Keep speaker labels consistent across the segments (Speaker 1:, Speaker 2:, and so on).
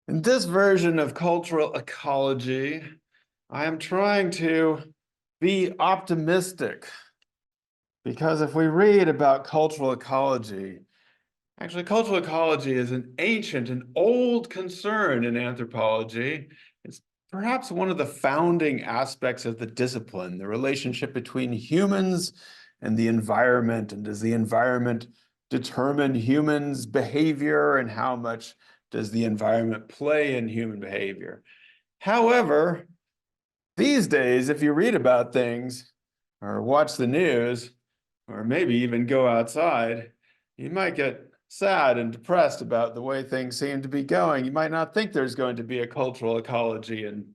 Speaker 1: In this version of cultural ecology, I am trying to be optimistic because if we read about cultural ecology, actually, cultural ecology is an ancient and old concern in anthropology. It's perhaps one of the founding aspects of the discipline, the relationship between humans and the environment. And does the environment determine humans' behavior, and how much does the environment play in human behavior? However, these days, if you read about things or watch the news, or maybe even go outside, you might get sad and depressed about the way things seem to be going. You might not think there's going to be a cultural ecology in,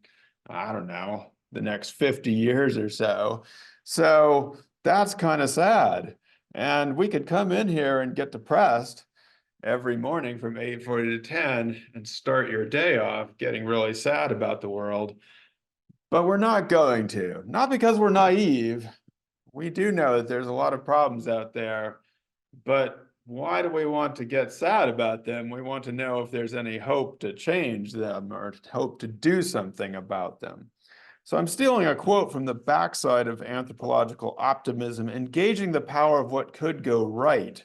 Speaker 1: I don't know, the next 50 years or so. So that's kind of sad. And we could come in here and get depressed every morning from 8:40 to 10 and start your day off getting really sad about the world. But we're not going to, not because we're naive. We do know that there's a lot of problems out there, but why do we want to get sad about them? We want to know if there's any hope to change them or hope to do something about them. So I'm stealing a quote from the backside of Anthropological Optimism, engaging the power of what could go right.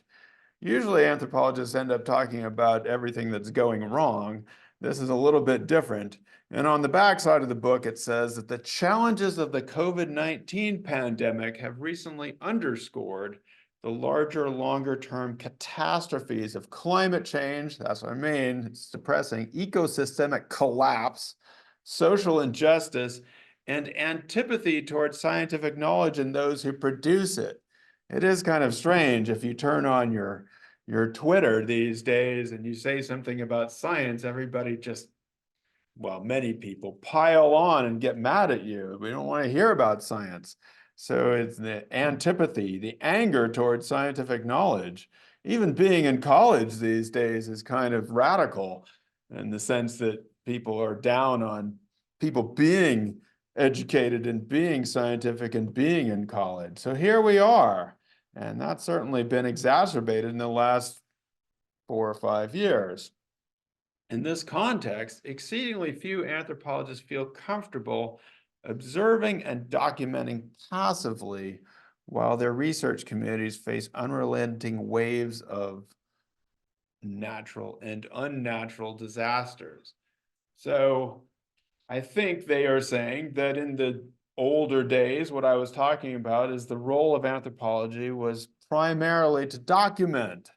Speaker 1: Usually anthropologists end up talking about everything that's going wrong. This is a little bit different. And on the backside of the book, it says that the challenges of the COVID-19 pandemic have recently underscored the larger, longer-term catastrophes of climate change. That's what I mean. It's depressing. Ecosystemic collapse, social injustice, and antipathy towards scientific knowledge and those who produce it. It is kind of strange if you turn on your Twitter these days and you say something about science, everybody just, well, many people pile on and get mad at you. We don't want to hear about science. So it's the antipathy, the anger towards scientific knowledge. Even being in college these days is kind of radical in the sense that people are down on people being educated and being scientific and being in college. So here we are. And that's certainly been exacerbated in the last 4 or 5 years. In this context, exceedingly few anthropologists feel comfortable observing and documenting passively while their research communities face unrelenting waves of natural and unnatural disasters. So I think they are saying that in the older days, what I was talking about is the role of anthropology was primarily to document,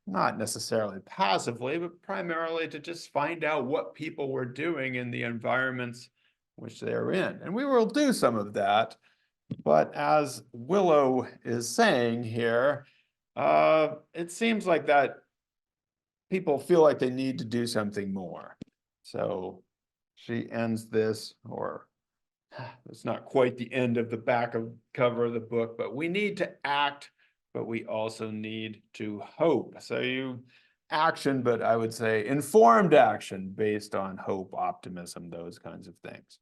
Speaker 1: not necessarily passively, but primarily to just find out what people were doing in the environments which they're in. And we will do some of that. But as Willow is saying here, it seems like that people feel like they need to do something more. So she ends this, or it's not quite the end of the back of cover of the book, but we need to act, but we also need to hope. So you action, but I would say informed action based on hope, optimism, those kinds of things.